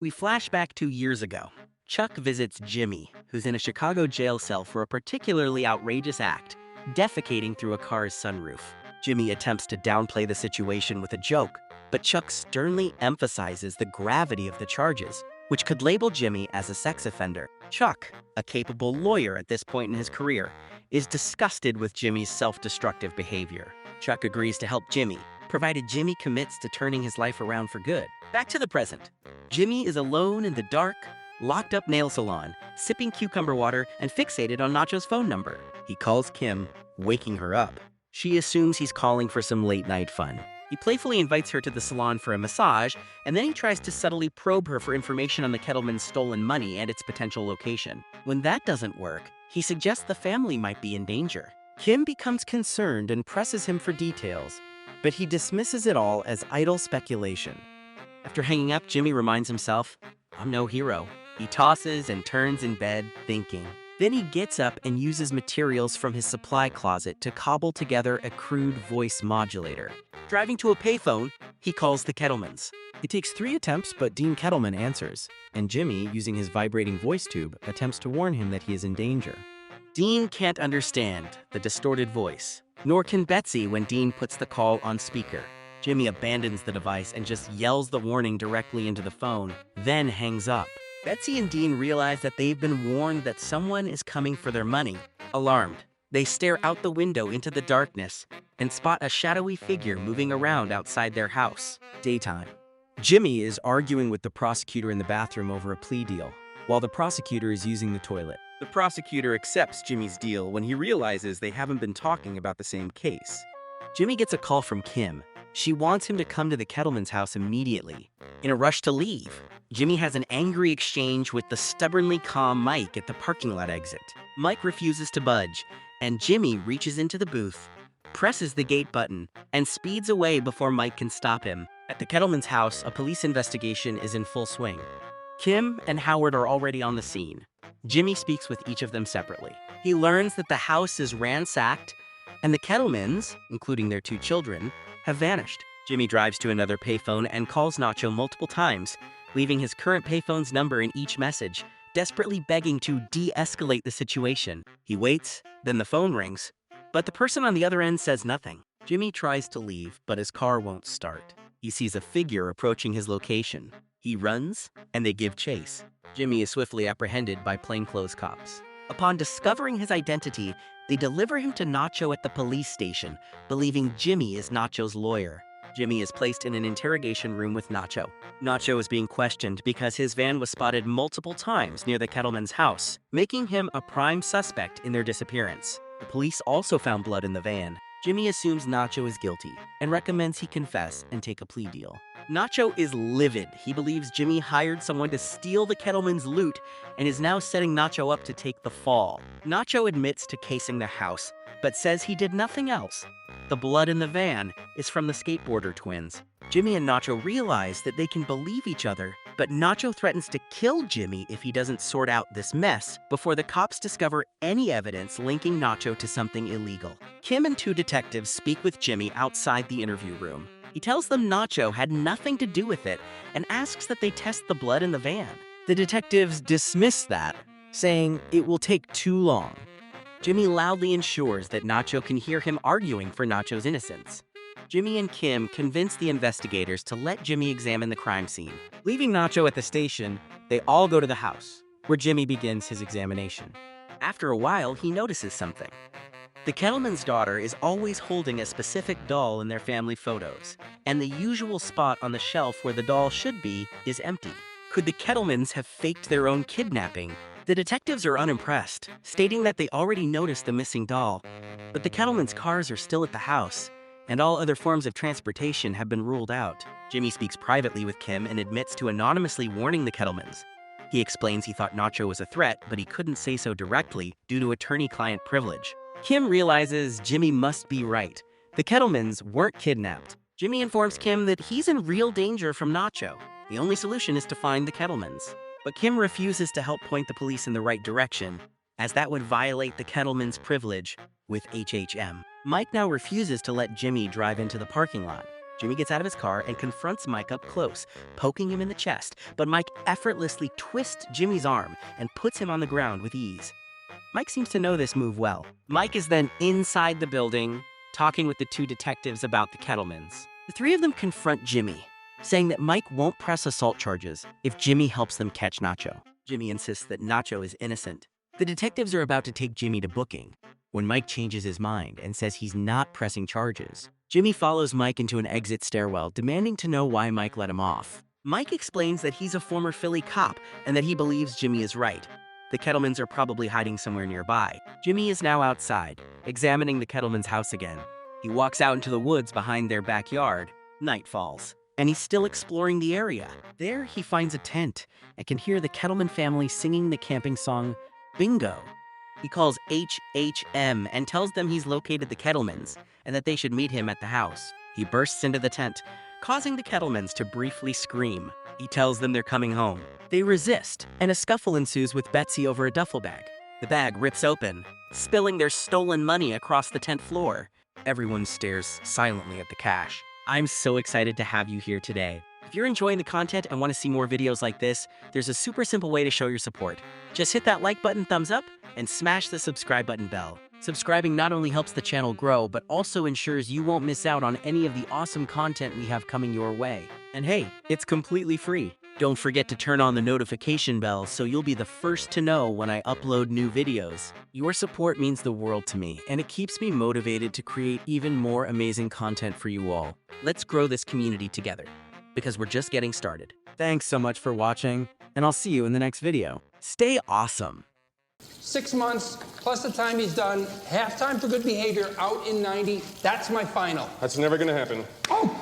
We flash back 2 years ago. Chuck visits Jimmy, who's in a Chicago jail cell for a particularly outrageous act, defecating through a car's sunroof. Jimmy attempts to downplay the situation with a joke, but Chuck sternly emphasizes the gravity of the charges, which could label Jimmy as a sex offender. Chuck, a capable lawyer at this point in his career, is disgusted with Jimmy's self-destructive behavior. Chuck agrees to help Jimmy, provided Jimmy commits to turning his life around for good. Back to the present. Jimmy is alone in the dark, locked up nail salon, sipping cucumber water and fixated on Nacho's phone number. He calls Kim, waking her up. She assumes he's calling for some late-night fun. He playfully invites her to the salon for a massage, and then he tries to subtly probe her for information on the Kettleman's stolen money and its potential location. When that doesn't work, he suggests the family might be in danger. Kim becomes concerned and presses him for details, but he dismisses it all as idle speculation. After hanging up, Jimmy reminds himself, "I'm no hero." He tosses and turns in bed, thinking. Then he gets up and uses materials from his supply closet to cobble together a crude voice modulator. Driving to a payphone, he calls the Kettlemans. It takes 3 attempts, but Dean Kettleman answers, and Jimmy, using his vibrating voice tube, attempts to warn him that he is in danger. Dean can't understand the distorted voice, nor can Betsy when Dean puts the call on speaker. Jimmy abandons the device and just yells the warning directly into the phone, then hangs up. Betsy and Dean realize that they've been warned that someone is coming for their money. Alarmed, they stare out the window into the darkness and spot a shadowy figure moving around outside their house. Daytime. Jimmy is arguing with the prosecutor in the bathroom over a plea deal, while the prosecutor is using the toilet. The prosecutor accepts Jimmy's deal when he realizes they haven't been talking about the same case. Jimmy gets a call from Kim. She wants him to come to the Kettleman's house immediately. In a rush to leave, Jimmy has an angry exchange with the stubbornly calm Mike at the parking lot exit. Mike refuses to budge, and Jimmy reaches into the booth, presses the gate button, and speeds away before Mike can stop him. At the Kettleman's house, a police investigation is in full swing. Kim and Howard are already on the scene. Jimmy speaks with each of them separately. He learns that the house is ransacked, and the Kettlemans, including their 2 children, have vanished. Jimmy drives to another payphone and calls Nacho multiple times, leaving his current payphone's number in each message, desperately begging to de-escalate the situation. He waits, then the phone rings, but the person on the other end says nothing. Jimmy tries to leave, but his car won't start. He sees a figure approaching his location. He runs, and they give chase. Jimmy is swiftly apprehended by plainclothes cops. Upon discovering his identity, they deliver him to Nacho at the police station, believing Jimmy is Nacho's lawyer. Jimmy is placed in an interrogation room with Nacho. Nacho is being questioned because his van was spotted multiple times near the Kettleman's house, making him a prime suspect in their disappearance. The police also found blood in the van. Jimmy assumes Nacho is guilty and recommends he confess and take a plea deal. Nacho is livid. He believes Jimmy hired someone to steal the Kettleman's loot and is now setting Nacho up to take the fall. Nacho admits to casing the house, but says he did nothing else. The blood in the van is from the skateboarder twins. Jimmy and Nacho realize that they can believe each other, but Nacho threatens to kill Jimmy if he doesn't sort out this mess before the cops discover any evidence linking Nacho to something illegal. Kim and 2 detectives speak with Jimmy outside the interview room. He tells them Nacho had nothing to do with it and asks that they test the blood in the van. The detectives dismiss that, saying it will take too long. Jimmy loudly ensures that Nacho can hear him arguing for Nacho's innocence. Jimmy and Kim convince the investigators to let Jimmy examine the crime scene. Leaving Nacho at the station, they all go to the house, where Jimmy begins his examination. After a while, he notices something. The Kettleman's daughter is always holding a specific doll in their family photos, and the usual spot on the shelf where the doll should be is empty. Could the Kettlemans have faked their own kidnapping? The detectives are unimpressed, stating that they already noticed the missing doll, but the Kettlemans' cars are still at the house, and all other forms of transportation have been ruled out. Jimmy speaks privately with Kim and admits to anonymously warning the Kettlemans. He explains he thought Nacho was a threat, but he couldn't say so directly due to attorney-client privilege. Kim realizes Jimmy must be right. The Kettlemans weren't kidnapped. Jimmy informs Kim that he's in real danger from Nacho. The only solution is to find the Kettlemans. But Kim refuses to help point the police in the right direction, as that would violate the Kettleman's privilege with HHM. Mike now refuses to let Jimmy drive into the parking lot. Jimmy gets out of his car and confronts Mike up close, poking him in the chest, but Mike effortlessly twists Jimmy's arm and puts him on the ground with ease. Mike seems to know this move well. Mike is then inside the building, talking with the two detectives about the Kettlemans. The three of them confront Jimmy, saying that Mike won't press assault charges if Jimmy helps them catch Nacho. Jimmy insists that Nacho is innocent. The detectives are about to take Jimmy to booking when Mike changes his mind and says he's not pressing charges. Jimmy follows Mike into an exit stairwell, demanding to know why Mike let him off. Mike explains that he's a former Philly cop and that he believes Jimmy is right. The Kettlemans are probably hiding somewhere nearby. Jimmy is now outside, examining the Kettlemans' house again. He walks out into the woods behind their backyard. Night falls, and he's still exploring the area. There, he finds a tent and can hear the Kettleman family singing the camping song, Bingo. He calls HHM and tells them he's located the Kettlemans and that they should meet him at the house. He bursts into the tent, causing the Kettlemans to briefly scream. He tells them they're coming home. They resist, and a scuffle ensues with Betsy over a duffel bag. The bag rips open, spilling their stolen money across the tent floor. Everyone stares silently at the cash. I'm so excited to have you here today. If you're enjoying the content and want to see more videos like this, there's a super simple way to show your support. Just hit that like button, thumbs up, and smash the subscribe button bell. Subscribing not only helps the channel grow, but also ensures you won't miss out on any of the awesome content we have coming your way. And hey, it's completely free. Don't forget to turn on the notification bell so you'll be the first to know when I upload new videos. Your support means the world to me, and it keeps me motivated to create even more amazing content for you all. Let's grow this community together, because we're just getting started. Thanks so much for watching, and I'll see you in the next video. Stay awesome. 6 months, plus the time he's done, half time for good behavior, out in 90. That's my final. That's never gonna happen. Oh!